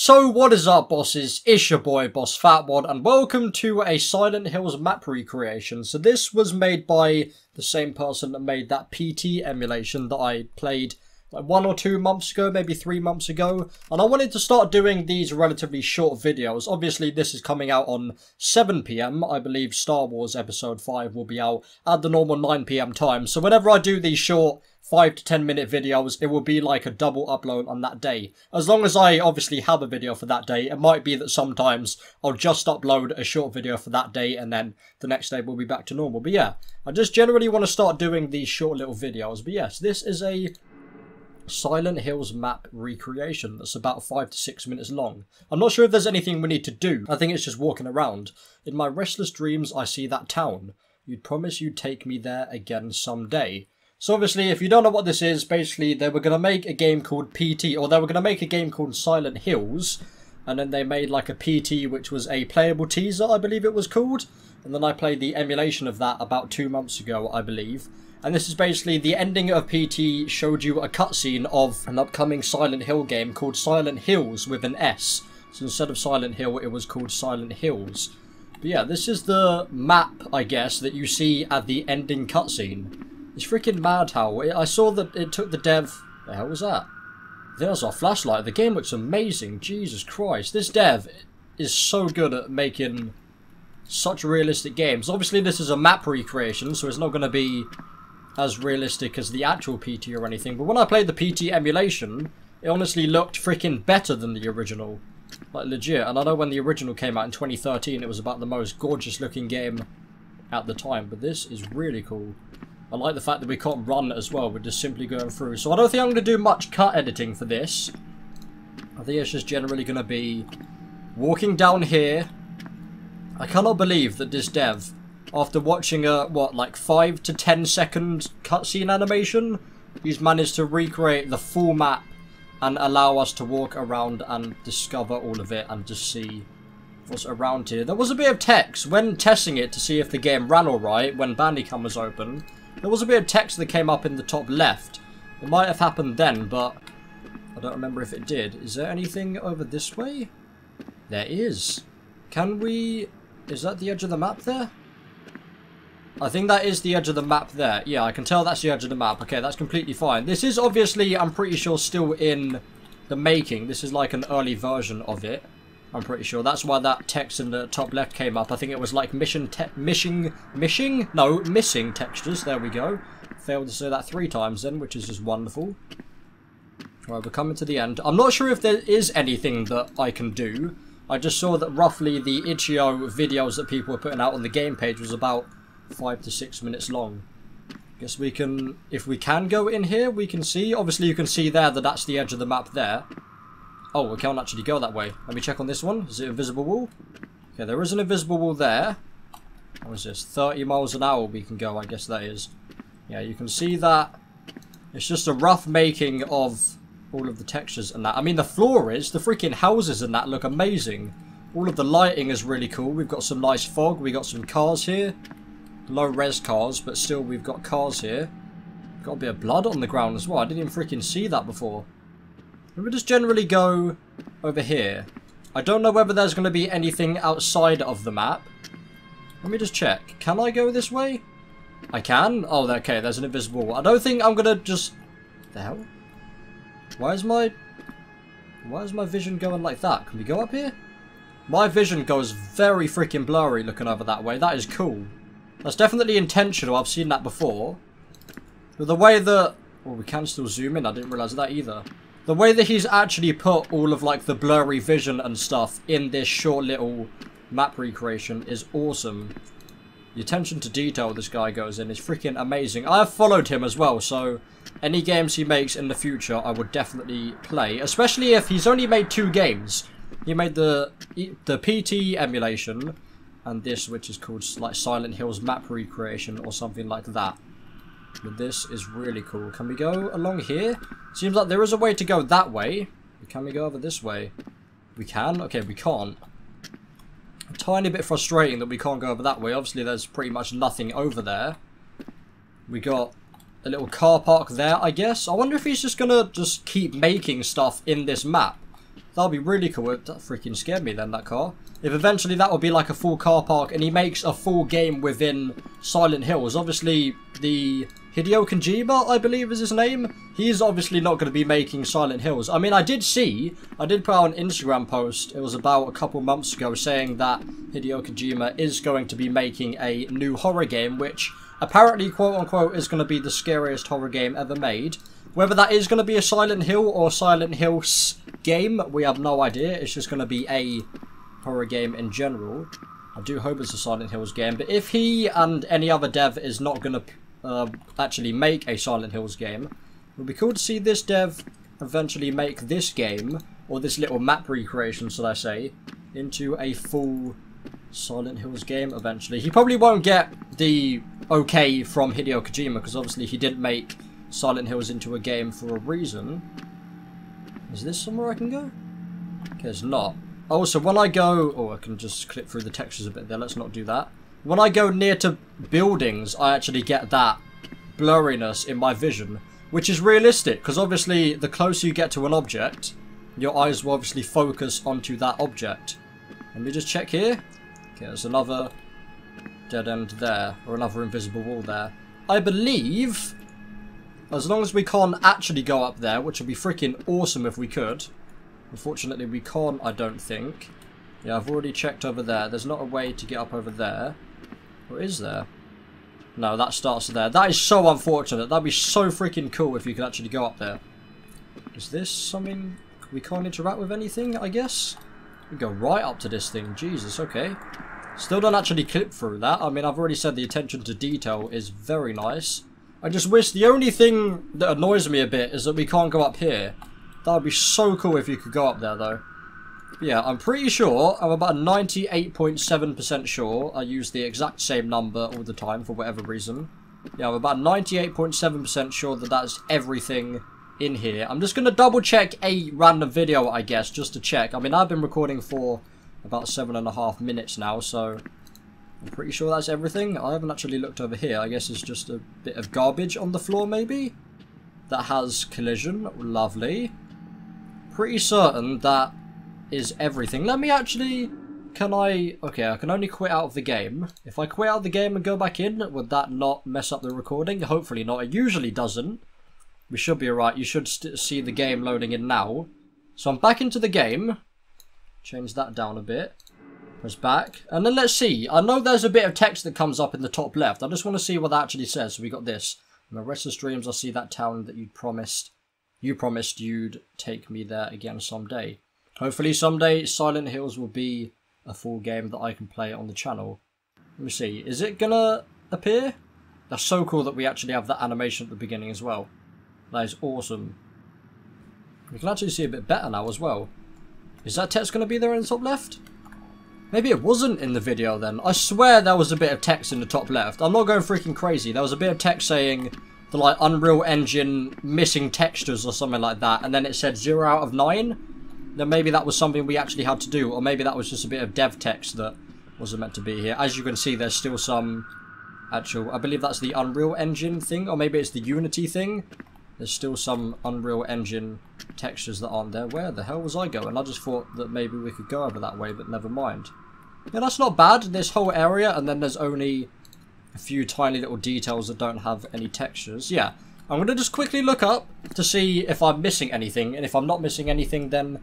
So what is up, bosses? It's your boy Boss Fatwod, and welcome to a Silent Hills map recreation. So this was made by the same person that made that PT emulation that I played like 1 or 2 months ago, maybe 3 months ago. And I wanted to start doing these relatively short videos. Obviously this is coming out on 7 PM. I believe Star Wars Episode 5 will be out at the normal 9 PM time. So whenever I do these short 5 to 10 minute videos, it will be like a double upload on that day. As long as I obviously have a video for that day. It might be that sometimes I'll just upload a short video for that day and then the next day we'll be back to normal. But yeah, I just generally want to start doing these short little videos. But yes, this is a Silent Hills map recreation that's about 5 to 6 minutes long. I'm not sure if there's anything we need to do. I think it's just walking around. In my restless dreams, I see that town. You'd promise you'd take me there again someday. So obviously, if you don't know what this is, basically they were going to make a game called PT, or they were going to make a game called Silent Hills, and then they made like a PT, which was a playable teaser, I believe it was called, and then I played the emulation of that about 2 months ago, I believe. And this is basically the ending of PT showed you a cutscene of an upcoming Silent Hill game called Silent Hills with an S. So instead of Silent Hill, it was called Silent Hills. But yeah, this is the map, I guess, that you see at the ending cutscene. It's freaking mad how I saw that it took the dev. The hell was that? There's our flashlight. The game looks amazing. Jesus Christ. This dev is so good at making such realistic games. Obviously, this is a map recreation, so it's not going to be as realistic as the actual PT or anything. But when I played the PT emulation, it honestly looked freaking better than the original. Like, legit. And I know when the original came out in 2013, it was about the most gorgeous looking game at the time. But this is really cool. I like the fact that we can't run as well, we're just simply going through. So I don't think I'm going to do much cut editing for this. I think it's just generally going to be walking down here. I cannot believe that this dev, after watching a, what, like 5 to 10 second cutscene animation, he's managed to recreate the full map and allow us to walk around and discover all of it and just see what's around here. There was a bit of text when testing it to see if the game ran alright when Bandicam was open. There was a bit of text that came up in the top left. It might have happened then, but I don't remember if it did. Is there anything over this way? There is. Can we... Is that the edge of the map there? I think that is the edge of the map there. Yeah, I can tell that's the edge of the map. Okay, that's completely fine. This is obviously, I'm pretty sure, still in the making. This is like an early version of it. I'm pretty sure. That's why that text in the top left came up. I think it was like missing textures. There we go. Failed to say that 3 times then, which is just wonderful. Right, we're coming to the end. I'm not sure if there is anything that I can do. I just saw that roughly the itch.io videos that people were putting out on the game page was about 5 to 6 minutes long. Guess we can, if we can go in here, we can see. Obviously you can see there that that's the edge of the map there. Oh, we can't actually go that way. Let me check on this one. Is it invisible wall? Okay, there is an invisible wall there. What is this? 30 miles an hour we can go, I guess that is. Yeah, you can see that. It's just a rough making of all of the textures and that. I mean, the floor is. The freaking houses and that look amazing. All of the lighting is really cool. We've got some nice fog. We got some cars here. Low-res cars, but still we've got cars here. Got a bit of blood on the ground as well. I didn't even freaking see that before. We just generally go over here. I don't know whether there's going to be anything outside of the map. Let me just check. Can I go this way? I can? Oh, okay, there's an invisible wall. I don't think I'm going to just... What the hell? Why is my vision going like that? Can we go up here? My vision goes very freaking blurry looking over that way. That is cool. That's definitely intentional. I've seen that before. But the way that... Well, we can still zoom in. I didn't realise that either. The way that he's actually put all of like the blurry vision and stuff in this short little map recreation is awesome. The attention to detail this guy goes in is freaking amazing. I have followed him as well, so any games he makes in the future I would definitely play. Especially if he's only made 2 games. He made the PT emulation and this, which is called like Silent Hills map recreation or something like that. But this is really cool. Can we go along here? Seems like there is a way to go that way. Can we go over this way? We can? Okay, we can't. A tiny bit frustrating that we can't go over that way. Obviously, there's pretty much nothing over there. We got a little car park there, I guess. I wonder if he's just gonna just keep making stuff in this map. That'll be really cool. That freaking scared me then, that car. If eventually that will be like a full car park and he makes a full game within Silent Hills. Obviously, the Hideo Kojima, I believe is his name. He's obviously not going to be making Silent Hills. I mean, I did put out an Instagram post. It was about a couple months ago saying that Hideo Kojima is going to be making a new horror game, which apparently, quote-unquote, is going to be the scariest horror game ever made. Whether that is going to be a Silent Hill or Silent Hills game, we have no idea. It's just going to be a horror game in general. I do hope it's a Silent Hills game, but if he and any other dev is not going to actually make a Silent Hills game, it would be cool to see this dev eventually make this game, or this little map recreation, should I say, into a full Silent Hills game eventually. He probably won't get the okay from Hideo Kojima, because obviously he didn't make Silent Hills into a game for a reason. Is this somewhere I can go? Okay, it's not. Oh, so when I go... Oh, I can just click through the textures a bit there. Let's not do that. When I go near to buildings, I actually get that blurriness in my vision, which is realistic, because obviously the closer you get to an object, your eyes will obviously focus onto that object. Let me just check here. Okay, there's another dead end there, or another invisible wall there. I believe... As long as we can't actually go up there, which would be freaking awesome if we could. Unfortunately, we can't, I don't think. Yeah, I've already checked over there. There's not a way to get up over there. Or is there? No, that starts there. That is so unfortunate. That'd be so freaking cool if you could actually go up there. Is this something we can't interact with anything, I guess? We go right up to this thing. Jesus, okay. Still don't actually clip through that. I mean, I've already said the attention to detail is very nice. I just wish the only thing that annoys me a bit is that we can't go up here. That would be so cool if you could go up there, though. But yeah, I'm pretty sure, I'm about 98.7% sure. I use the exact same number all the time for whatever reason. Yeah, I'm about 98.7% sure that that's everything in here. I'm just going to double check a random video, I guess, just to check. I mean, I've been recording for about 7.5 minutes now, so... I'm pretty sure that's everything. I haven't actually looked over here. I guess it's just a bit of garbage on the floor, maybe? That has collision. Lovely. Pretty certain that is everything. Let me actually... Can I... Okay, I can only quit out of the game. If I quit out of the game and go back in, would that not mess up the recording? Hopefully not. It usually doesn't. We should be alright. You should see the game loading in now. So I'm back into the game. Change that down a bit. Press back. And then let's see. I know there's a bit of text that comes up in the top left. I just want to see what that actually says. So we got this. In the rest of the streams, I see that town that you promised you'd take me there again someday. Hopefully someday Silent Hills will be a full game that I can play on the channel. Let me see. Is it gonna appear? That's so cool that we actually have that animation at the beginning as well. That is awesome. We can actually see a bit better now as well. Is that text going to be there in the top left? Maybe it wasn't in the video then. I swear there was a bit of text in the top left. I'm not going freaking crazy. There was a bit of text saying the like Unreal Engine missing textures or something like that. And then it said 0 out of 9. Then maybe that was something we actually had to do. Or maybe that was just a bit of dev text that wasn't meant to be here. As you can see, there's still some actual... I believe that's the Unreal Engine thing. Or maybe it's the Unity thing. There's still some Unreal Engine textures that aren't there. Where the hell was I going? I just thought that maybe we could go over that way, but never mind. Yeah, that's not bad, this whole area, and then there's only a few tiny little details that don't have any textures. Yeah, I'm going to just quickly look up to see if I'm missing anything, and if I'm not missing anything, then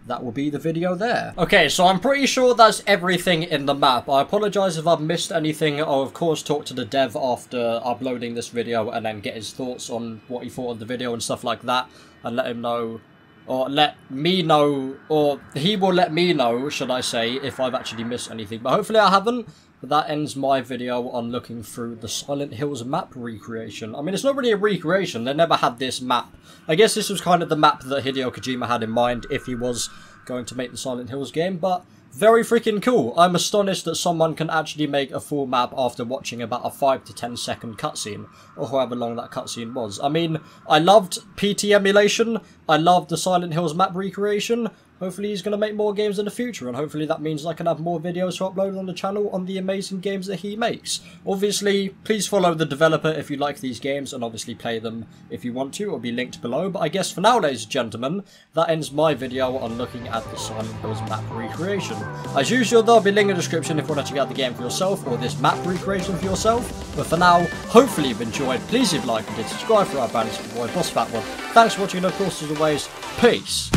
that will be the video there. Okay, so I'm pretty sure that's everything in the map. I apologise if I've missed anything. I'll of course talk to the dev after uploading this video and then get his thoughts on what he thought of the video and stuff like that, and let him know, or let me know, or he will let me know, should I say, if I've actually missed anything. But hopefully I haven't. But that ends my video on looking through the Silent Hills map recreation. I mean, it's not really a recreation. They never had this map. I guess this was kind of the map that Hideo Kojima had in mind if he was going to make the Silent Hills game. But very freaking cool. I'm astonished that someone can actually make a full map after watching about a 5 to 10 second cutscene, or however long that cutscene was. I mean, I loved PT emulation, I loved the Silent Hills map recreation. Hopefully he's going to make more games in the future, and hopefully that means I can have more videos to upload on the channel on the amazing games that he makes. Obviously, please follow the developer if you like these games, and obviously play them if you want to. It'll be linked below. But I guess for now, ladies and gentlemen, that ends my video on looking at the Silent Hills map recreation. As usual, there'll be a link in the description if you want to check out the game for yourself, or this map recreation for yourself. But for now, hopefully you've enjoyed. Please leave a like and hit subscribe for our brand new boy, Boss Fatwod. Thanks for watching, and of course, as always, peace.